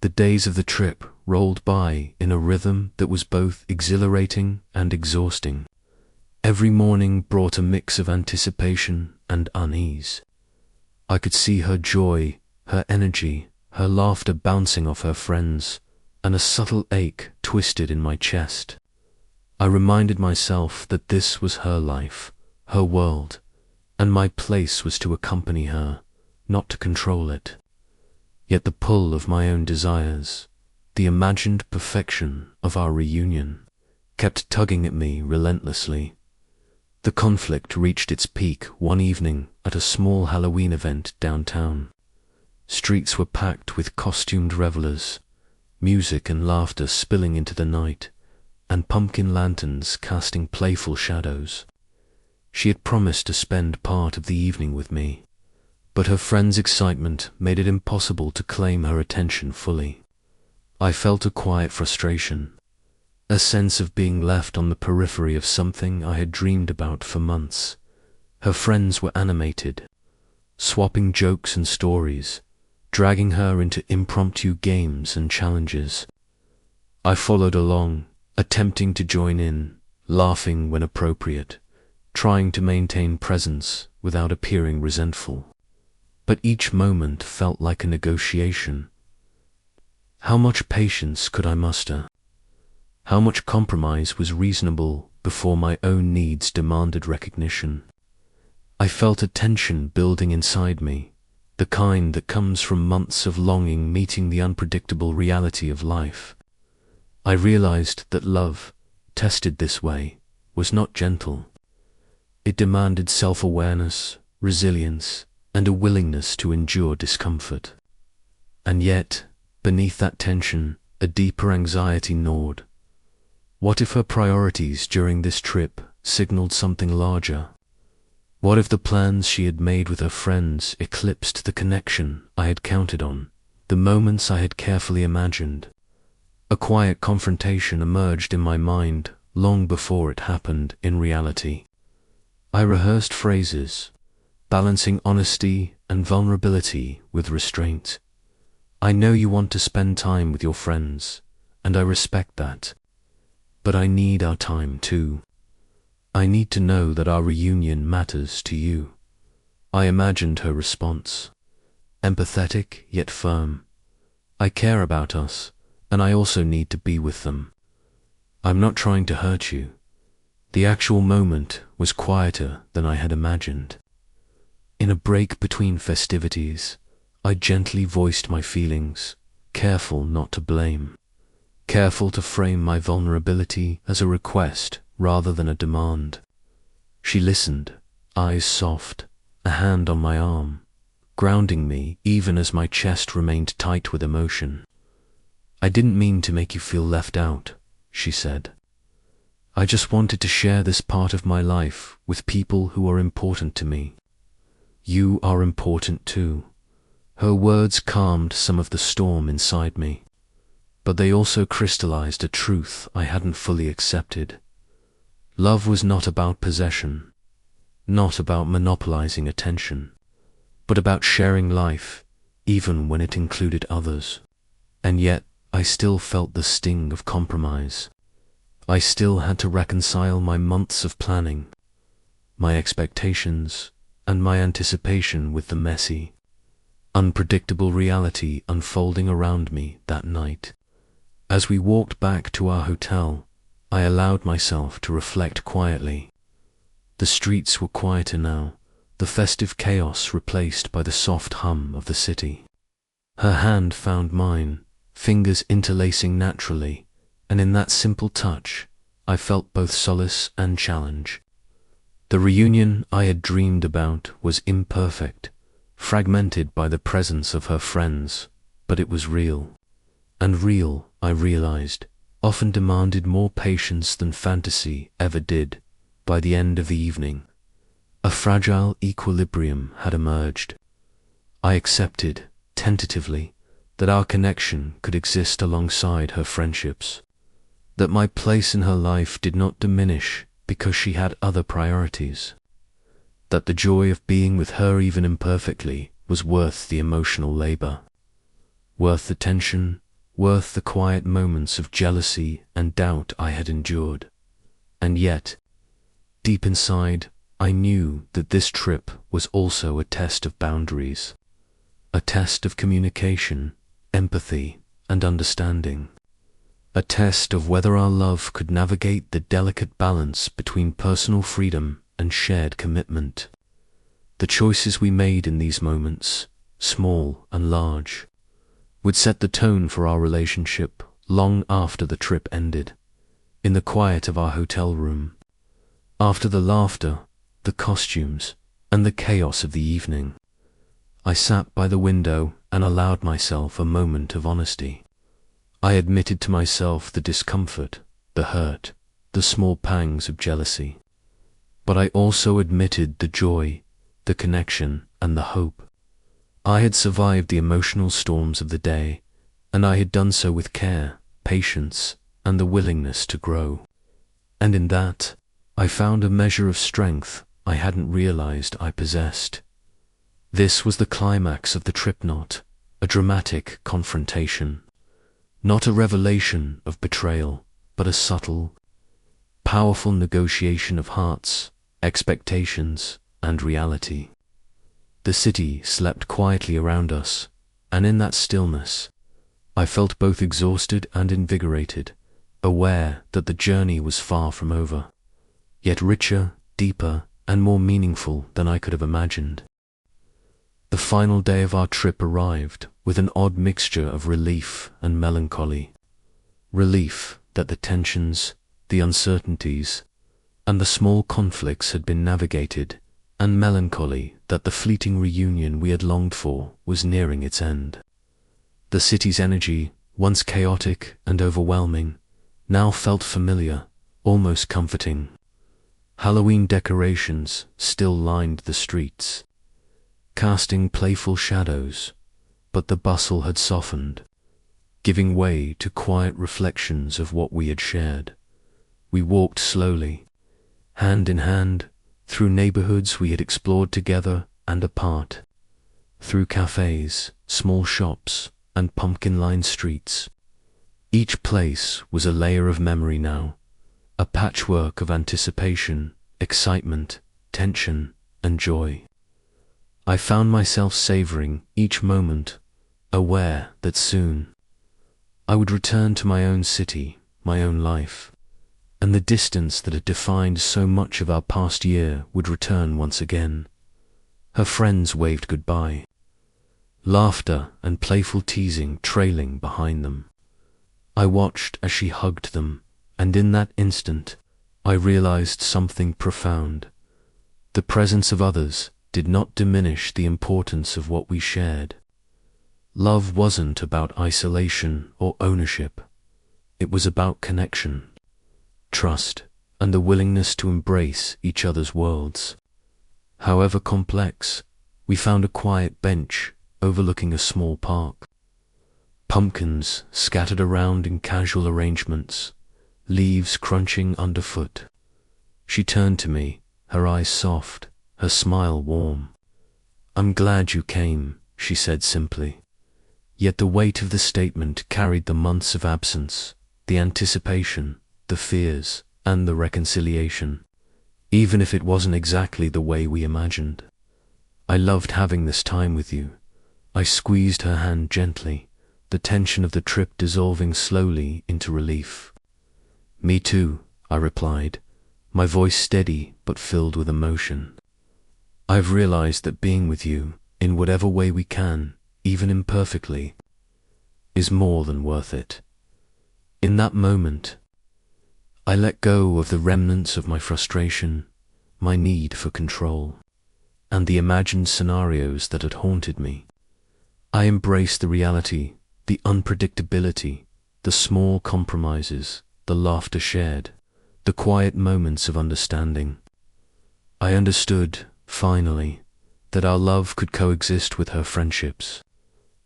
The days of the trip rolled by in a rhythm that was both exhilarating and exhausting. Every morning brought a mix of anticipation and unease. I could see her joy, her energy, her laughter bouncing off her friends, and a subtle ache twisted in my chest. I reminded myself that this was her life, her world, and my place was to accompany her, not to control it. Yet the pull of my own desires, the imagined perfection of our reunion, kept tugging at me relentlessly. The conflict reached its peak one evening at a small Halloween event downtown. Streets were packed with costumed revelers, music and laughter spilling into the night, and pumpkin lanterns casting playful shadows. She had promised to spend part of the evening with me, but her friend's excitement made it impossible to claim her attention fully. I felt a quiet frustration, a sense of being left on the periphery of something I had dreamed about for months. Her friends were animated, swapping jokes and stories, dragging her into impromptu games and challenges. I followed along, attempting to join in, laughing when appropriate, trying to maintain presence without appearing resentful. But each moment felt like a negotiation. How much patience could I muster? How much compromise was reasonable before my own needs demanded recognition? I felt a tension building inside me, the kind that comes from months of longing meeting the unpredictable reality of life. I realized that love, tested this way, was not gentle. It demanded self-awareness, resilience, and a willingness to endure discomfort. And yet, beneath that tension, a deeper anxiety gnawed. What if her priorities during this trip signaled something larger? What if the plans she had made with her friends eclipsed the connection I had counted on, the moments I had carefully imagined? A quiet confrontation emerged in my mind long before it happened in reality. I rehearsed phrases, balancing honesty and vulnerability with restraint. "I know you want to spend time with your friends, and I respect that. But I need our time too. I need to know that our reunion matters to you." I imagined her response, empathetic yet firm. "I care about us, and I also need to be with them. I'm not trying to hurt you." The actual moment was quieter than I had imagined. In a break between festivities, I gently voiced my feelings, careful not to blame, careful to frame my vulnerability as a request rather than a demand. She listened, eyes soft, a hand on my arm, grounding me even as my chest remained tight with emotion. "I didn't mean to make you feel left out," she said. "I just wanted to share this part of my life with people who are important to me. You are important too." Her words calmed some of the storm inside me, but they also crystallized a truth I hadn't fully accepted. Love was not about possession, not about monopolizing attention, but about sharing life, even when it included others. And yet, I still felt the sting of compromise. I still had to reconcile my months of planning, my expectations, and my anticipation with the messy, unpredictable reality unfolding around me that night. As we walked back to our hotel, I allowed myself to reflect quietly. The streets were quieter now, the festive chaos replaced by the soft hum of the city. Her hand found mine, fingers interlacing naturally, and in that simple touch, I felt both solace and challenge. The reunion I had dreamed about was imperfect, fragmented by the presence of her friends, but it was real. And real, I realized, often demanded more patience than fantasy ever did. By the end of the evening, a fragile equilibrium had emerged. I accepted, tentatively, that our connection could exist alongside her friendships, that my place in her life did not diminish because she had other priorities, that the joy of being with her even imperfectly was worth the emotional labor, worth the tension, worth the quiet moments of jealousy and doubt I had endured. And yet, deep inside, I knew that this trip was also a test of boundaries, a test of communication, empathy, and understanding, a test of whether our love could navigate the delicate balance between personal freedom and shared commitment. The choices we made in these moments, small and large, would set the tone for our relationship long after the trip ended. In the quiet of our hotel room, after the laughter, the costumes, and the chaos of the evening, I sat by the window and allowed myself a moment of honesty. I admitted to myself the discomfort, the hurt, the small pangs of jealousy. But I also admitted the joy, the connection, and the hope. I had survived the emotional storms of the day, and I had done so with care, patience, and the willingness to grow. And in that, I found a measure of strength I hadn't realized I possessed. This was the climax of the trip, not a dramatic confrontation, not a revelation of betrayal, but a subtle, powerful negotiation of hearts, expectations, and reality. The city slept quietly around us, and in that stillness, I felt both exhausted and invigorated, aware that the journey was far from over, yet richer, deeper, and more meaningful than I could have imagined. The final day of our trip arrived with an odd mixture of relief and melancholy. Relief that the tensions, the uncertainties, and the small conflicts had been navigated, and melancholy that the fleeting reunion we had longed for was nearing its end. The city's energy, once chaotic and overwhelming, now felt familiar, almost comforting. Halloween decorations still lined the streets, casting playful shadows, but the bustle had softened, giving way to quiet reflections of what we had shared. We walked slowly, hand in hand, through neighborhoods we had explored together and apart, through cafes, small shops, and pumpkin-lined streets. Each place was a layer of memory now, a patchwork of anticipation, excitement, tension, and joy. I found myself savoring each moment, aware that soon I would return to my own city, my own life, and the distance that had defined so much of our past year would return once again. Her friends waved goodbye, laughter and playful teasing trailing behind them. I watched as she hugged them, and in that instant, I realized something profound. The presence of others did not diminish the importance of what we shared. Love wasn't about isolation or ownership. It was about connection, trust, and the willingness to embrace each other's worlds. However complex, we found a quiet bench overlooking a small park. Pumpkins scattered around in casual arrangements, leaves crunching underfoot. She turned to me, her eyes soft, her smile warm. "I'm glad you came," she said simply. Yet the weight of the statement carried the months of absence, the anticipation, the fears, and the reconciliation, even if it wasn't exactly the way we imagined. "I loved having this time with you." I squeezed her hand gently, the tension of the trip dissolving slowly into relief. "Me too," I replied, my voice steady but filled with emotion. "I've realized that being with you, in whatever way we can, even imperfectly, is more than worth it. In that moment, I let go of the remnants of my frustration, my need for control, and the imagined scenarios that had haunted me. I embraced the reality, the unpredictability, the small compromises, the laughter shared, the quiet moments of understanding. I understood, finally, that our love could coexist with her friendships,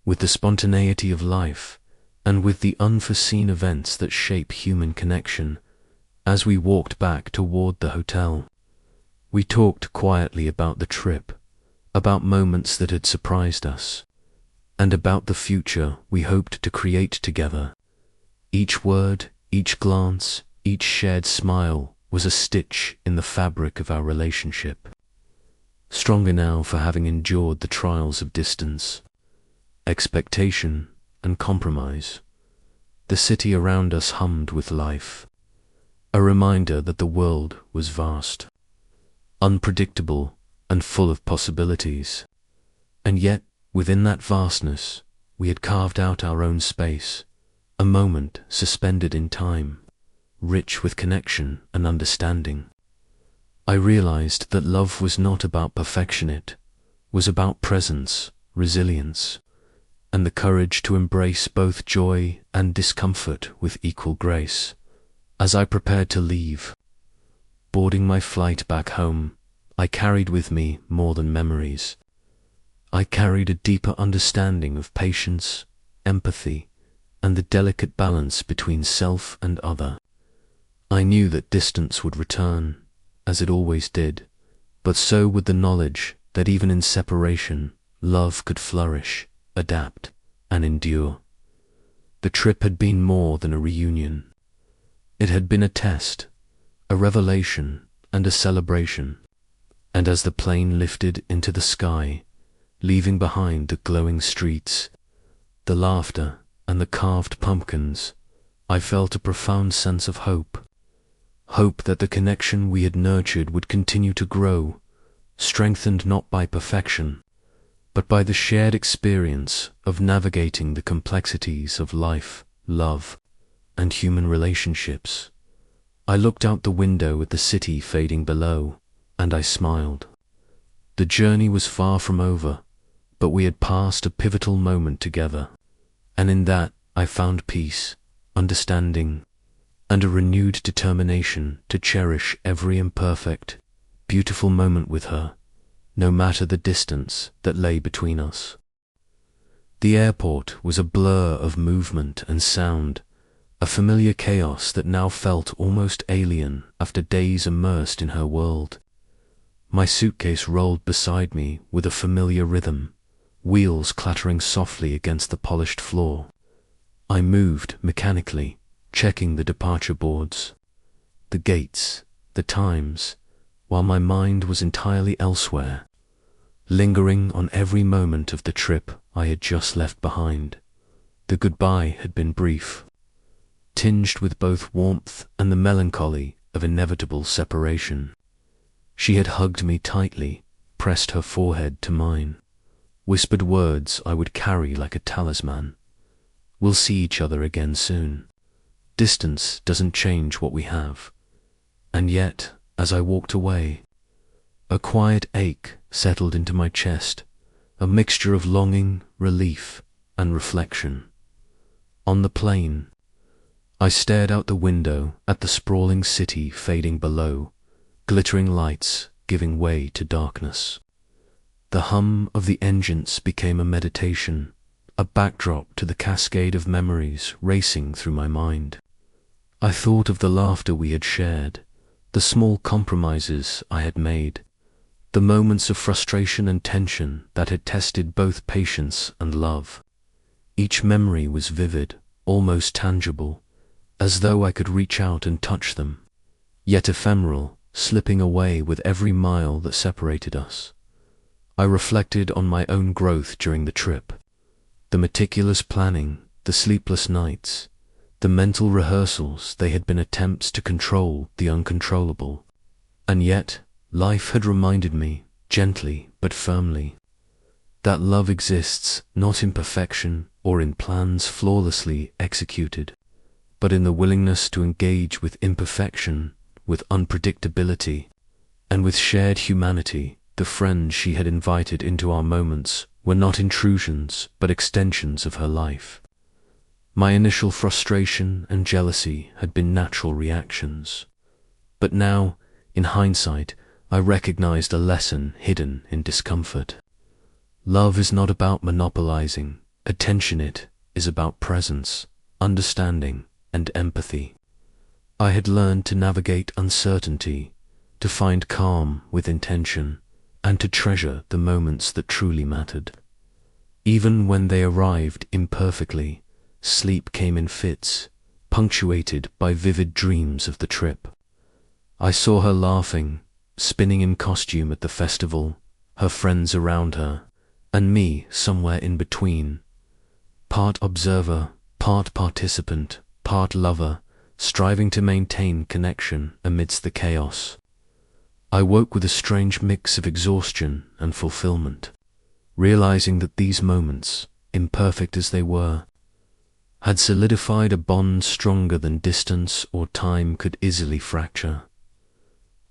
with the spontaneity of life, and with the unforeseen events that shape human connection. As we walked back toward the hotel, we talked quietly about the trip, about moments that had surprised us, and about the future we hoped to create together. Each word, each glance, each shared smile was a stitch in the fabric of our relationship, stronger now for having endured the trials of distance, expectation, and compromise. The city around us hummed with life, a reminder that the world was vast, unpredictable, and full of possibilities. And yet, within that vastness, we had carved out our own space, a moment suspended in time, rich with connection and understanding. I realized that love was not about perfection, it was about presence, resilience, and the courage to embrace both joy and discomfort with equal grace. As I prepared to leave, boarding my flight back home, I carried with me more than memories. I carried a deeper understanding of patience, empathy, and the delicate balance between self and other. I knew that distance would return, as it always did, but so would the knowledge that even in separation, love could flourish, adapt, and endure. The trip had been more than a reunion. It had been a test, a revelation, and a celebration. And as the plane lifted into the sky, leaving behind the glowing streets, the laughter, and the carved pumpkins, I felt a profound sense of hope. Hope that the connection we had nurtured would continue to grow, strengthened not by perfection, but by the shared experience of navigating the complexities of life, love, and human relationships. I looked out the window at the city fading below, and I smiled. The journey was far from over, but we had passed a pivotal moment together, and in that I found peace, understanding, and a renewed determination to cherish every imperfect, beautiful moment with her, no matter the distance that lay between us. The airport was a blur of movement and sound, a familiar chaos that now felt almost alien after days immersed in her world. My suitcase rolled beside me with a familiar rhythm, wheels clattering softly against the polished floor. I moved mechanically, checking the departure boards, the gates, the times, while my mind was entirely elsewhere, lingering on every moment of the trip I had just left behind. The goodbye had been brief, tinged with both warmth and the melancholy of inevitable separation. She had hugged me tightly, pressed her forehead to mine, whispered words I would carry like a talisman. We'll see each other again soon. Distance doesn't change what we have. And yet, as I walked away, a quiet ache settled into my chest, a mixture of longing, relief, and reflection. On the plane, I stared out the window at the sprawling city fading below, glittering lights giving way to darkness. The hum of the engines became a meditation, a backdrop to the cascade of memories racing through my mind. I thought of the laughter we had shared, the small compromises I had made, the moments of frustration and tension that had tested both patience and love. Each memory was vivid, almost tangible, as though I could reach out and touch them, yet ephemeral, slipping away with every mile that separated us. I reflected on my own growth during the trip, the meticulous planning, the sleepless nights, the mental rehearsals. They had been attempts to control the uncontrollable. And yet, life had reminded me, gently but firmly, that love exists not in perfection or in plans flawlessly executed, but in the willingness to engage with imperfection, with unpredictability, and with shared humanity. The friends she had invited into our moments were not intrusions, but extensions of her life. My initial frustration and jealousy had been natural reactions, but now, in hindsight, I recognized a lesson hidden in discomfort. Love is not about monopolizing attention, it is about presence, understanding, and empathy. I had learned to navigate uncertainty, to find calm with intention, and to treasure the moments that truly mattered. Even when they arrived imperfectly, sleep came in fits, punctuated by vivid dreams of the trip. I saw her laughing, spinning in costume at the festival, her friends around her, and me somewhere in between, part observer, part participant, part lover, striving to maintain connection amidst the chaos. I woke with a strange mix of exhaustion and fulfillment, realizing that these moments, imperfect as they were, had solidified a bond stronger than distance or time could easily fracture.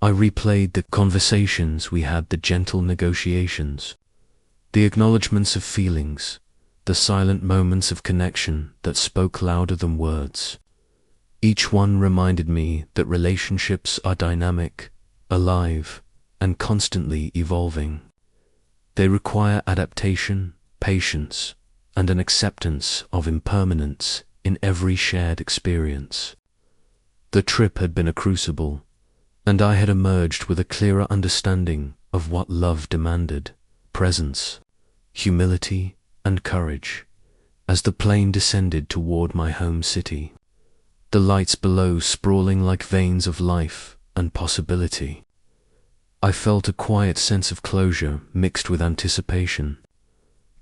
I replayed the conversations we had, the gentle negotiations, the acknowledgements of feelings, the silent moments of connection that spoke louder than words. Each one reminded me that relationships are dynamic, alive, and constantly evolving. They require adaptation, patience, and an acceptance of impermanence in every shared experience. The trip had been a crucible, and I had emerged with a clearer understanding of what love demanded: presence, humility, and courage. As the plane descended toward my home city, the lights below sprawling like veins of life and possibility, I felt a quiet sense of closure mixed with anticipation.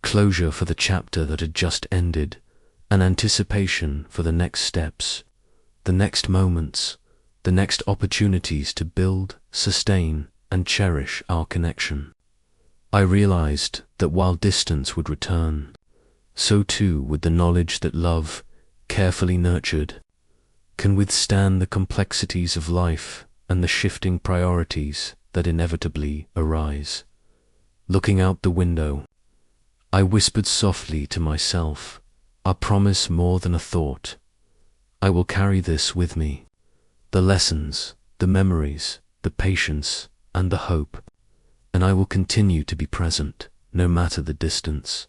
Closure for the chapter that had just ended, and anticipation for the next steps, the next moments, the next opportunities to build, sustain, and cherish our connection. I realized that while distance would return, so too would the knowledge that love, carefully nurtured, can withstand the complexities of life and the shifting priorities that inevitably arise. Looking out the window, I whispered softly to myself, "I promise more than a thought. I will carry this with me, the lessons, the memories, the patience, and the hope, and I will continue to be present, no matter the distance."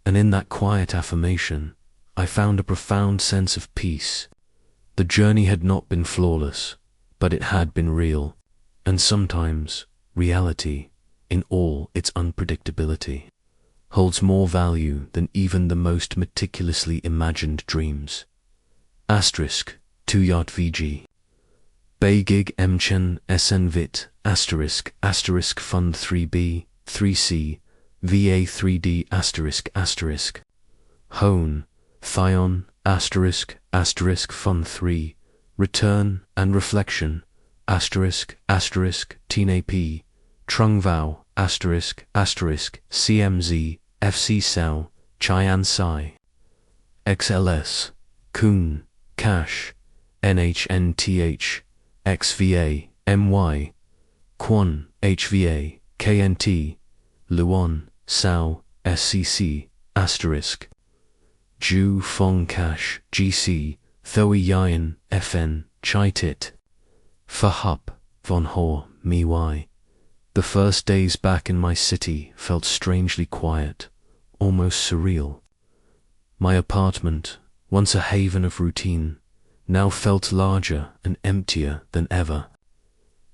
And in that quiet affirmation, I found a profound sense of peace. The journey had not been flawless, but it had been real, and sometimes reality, in all its unpredictability, holds more value than even the most meticulously imagined dreams. Asterisk, 2 VG. Beigig Mchen SN Vit, asterisk, asterisk Fund 3B, 3C, VA 3D asterisk asterisk. Hone, Thion, asterisk, asterisk Fund 3, Return and Reflection, asterisk, asterisk, TNAP, Trung Vau, asterisk, asterisk, CMZ, FC Sao, Chian Sai. XLS, Kun, Cash, NHNTH, XVA, MY, Quan, HVA, KNT, Luon, Sao, SCC, asterisk. Ju Fong Cash, GC, Thoi Yin, FN, Chaitit. Fahup, Von Hor, Mi. The first days back in my city felt strangely quiet, almost surreal. My apartment, once a haven of routine, now felt larger and emptier than ever.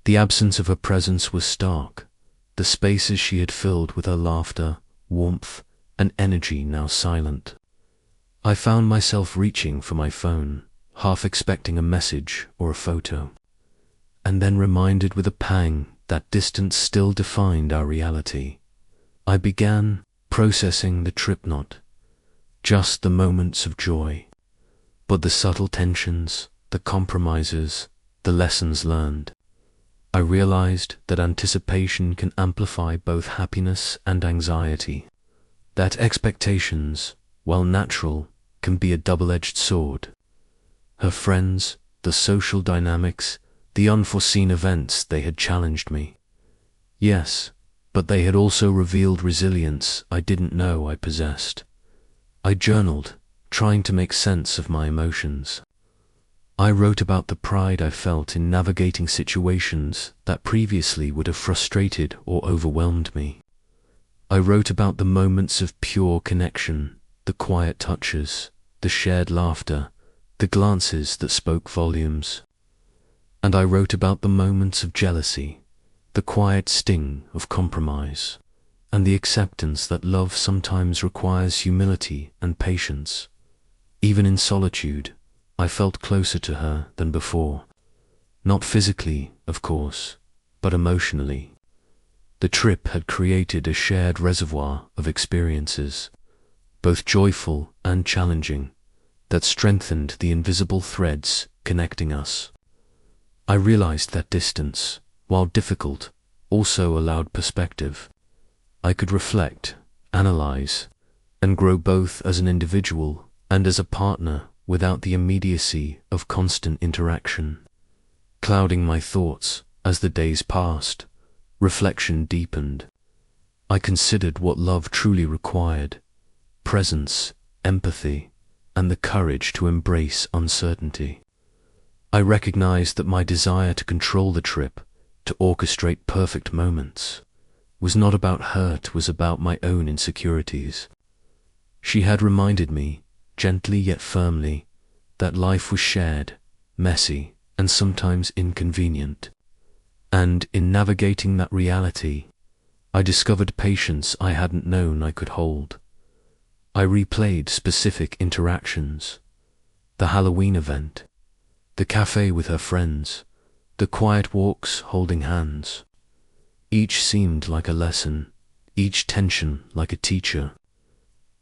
The absence of her presence was stark, the spaces she had filled with her laughter, warmth, and energy now silent. I found myself reaching for my phone, half expecting a message or a photo, and then reminded with a pang that distance still defined our reality. I began processing the trip, not just the moments of joy, but the subtle tensions, the compromises, the lessons learned. I realized that anticipation can amplify both happiness and anxiety, that expectations, while natural, can be a double-edged sword. Her friends, the social dynamics, the unforeseen events, they had challenged me. Yes, but they had also revealed resilience I didn't know I possessed. I journaled, trying to make sense of my emotions. I wrote about the pride I felt in navigating situations that previously would have frustrated or overwhelmed me. I wrote about the moments of pure connection, the quiet touches, the shared laughter, the glances that spoke volumes. And I wrote about the moments of jealousy, the quiet sting of compromise, and the acceptance that love sometimes requires humility and patience. Even in solitude, I felt closer to her than before. Not physically, of course, but emotionally. The trip had created a shared reservoir of experiences, both joyful and challenging, that strengthened the invisible threads connecting us. I realized that distance, while difficult, also allowed perspective. I could reflect, analyze, and grow both as an individual and as a partner without the immediacy of constant interaction. Clouding my thoughts as the days passed, reflection deepened. I considered what love truly required: presence, empathy, and the courage to embrace uncertainty. I recognized that my desire to control the trip, to orchestrate perfect moments, was not about her, it was about my own insecurities. She had reminded me, gently yet firmly, that life was shared, messy, and sometimes inconvenient. And in navigating that reality, I discovered patience I hadn't known I could hold. I replayed specific interactions: the Halloween event, the cafe with her friends, the quiet walks holding hands. Each seemed like a lesson, each tension like a teacher.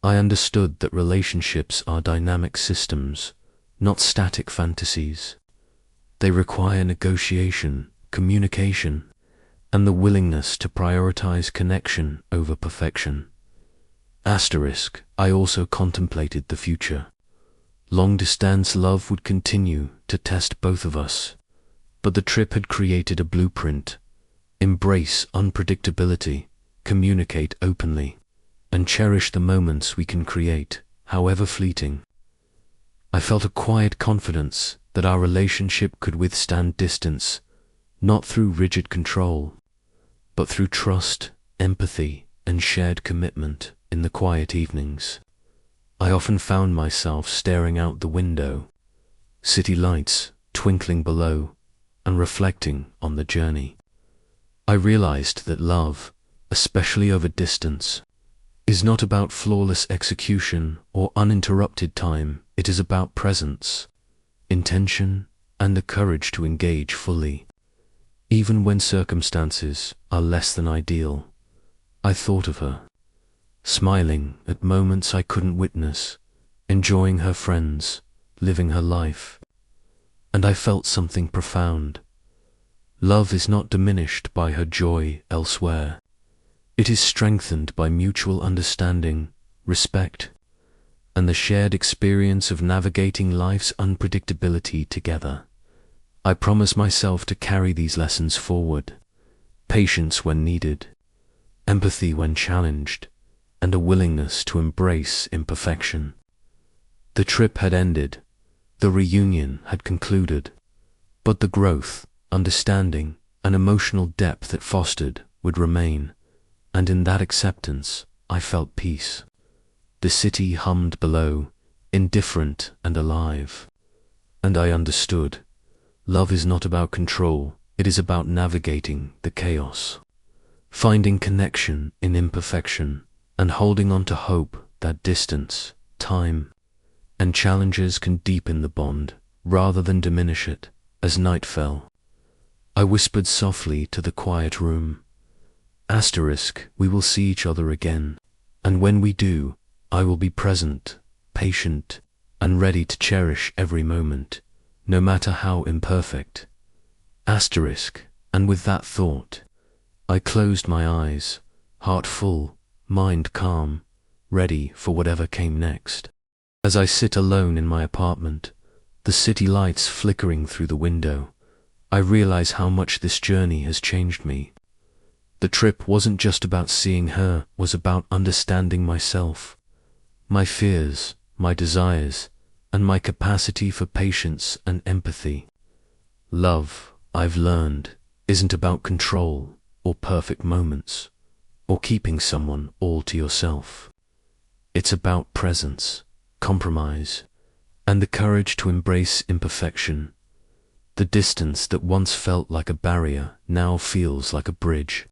I understood that relationships are dynamic systems, not static fantasies. They require negotiation, communication, and the willingness to prioritize connection over perfection. I also contemplated the future. Long-distance love would continue to test both of us, but the trip had created a blueprint: embrace unpredictability, communicate openly, and cherish the moments we can create, however fleeting. I felt a quiet confidence that our relationship could withstand distance, not through rigid control, but through trust, empathy, and shared commitment. In the quiet evenings, I often found myself staring out the window, city lights twinkling below, and reflecting on the journey. I realized that love, especially over distance, is not about flawless execution or uninterrupted time. It is about presence, intention, and the courage to engage fully. Even when circumstances are less than ideal, I thought of her, smiling at moments I couldn't witness, enjoying her friends, living her life. And I felt something profound. Love is not diminished by her joy elsewhere. It is strengthened by mutual understanding, respect, and the shared experience of navigating life's unpredictability together. I promise myself to carry these lessons forward: patience when needed, empathy when challenged, and a willingness to embrace imperfection. The trip had ended, the reunion had concluded, but the growth, understanding, and emotional depth it fostered would remain, and in that acceptance I felt peace. The city hummed below, indifferent and alive, and I understood: love is not about control, it is about navigating the chaos, finding connection in imperfection, and holding on to hope that distance, time, and challenges can deepen the bond rather than diminish it. As night fell, I whispered softly to the quiet room: we will see each other again, and when we do, I will be present, patient, and ready to cherish every moment, no matter how imperfect. And with that thought, I closed my eyes, heart full, mind calm, ready for whatever came next. As I sit alone in my apartment, the city lights flickering through the window, I realize how much this journey has changed me. The trip wasn't just about seeing her, it was about understanding myself, my fears, my desires, and my capacity for patience and empathy. Love, I've learned, isn't about control or perfect moments, or keeping someone all to yourself. It's about presence, compromise, and the courage to embrace imperfection. The distance that once felt like a barrier now feels like a bridge,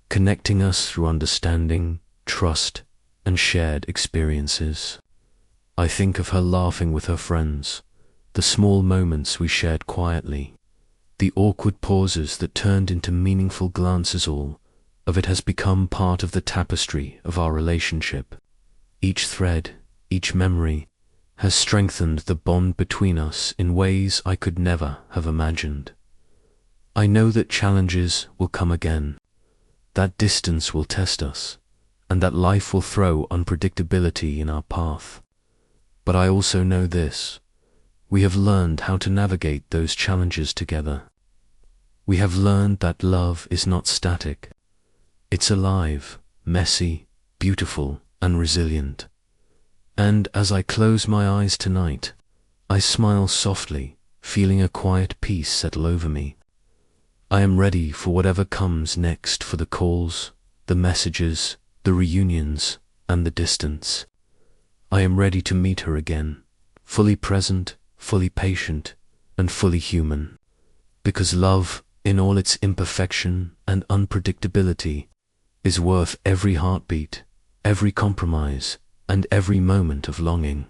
connecting us through understanding, trust, and shared experiences. I think of her laughing with her friends, the small moments we shared quietly, the awkward pauses that turned into meaningful glances. All of it has become part of the tapestry of our relationship. Each thread, each memory, has strengthened the bond between us in ways I could never have imagined. I know that challenges will come again, that distance will test us, and that life will throw unpredictability in our path. But I also know this: we have learned how to navigate those challenges together. We have learned that love is not static. It's alive, messy, beautiful, and resilient. And as I close my eyes tonight, I smile softly, feeling a quiet peace settle over me. I am ready for whatever comes next, for the calls, the messages, the reunions, and the distance. I am ready to meet her again, fully present, fully patient, and fully human. Because love, in all its imperfection and unpredictability, is worth every heartbeat, every compromise, and every moment of longing.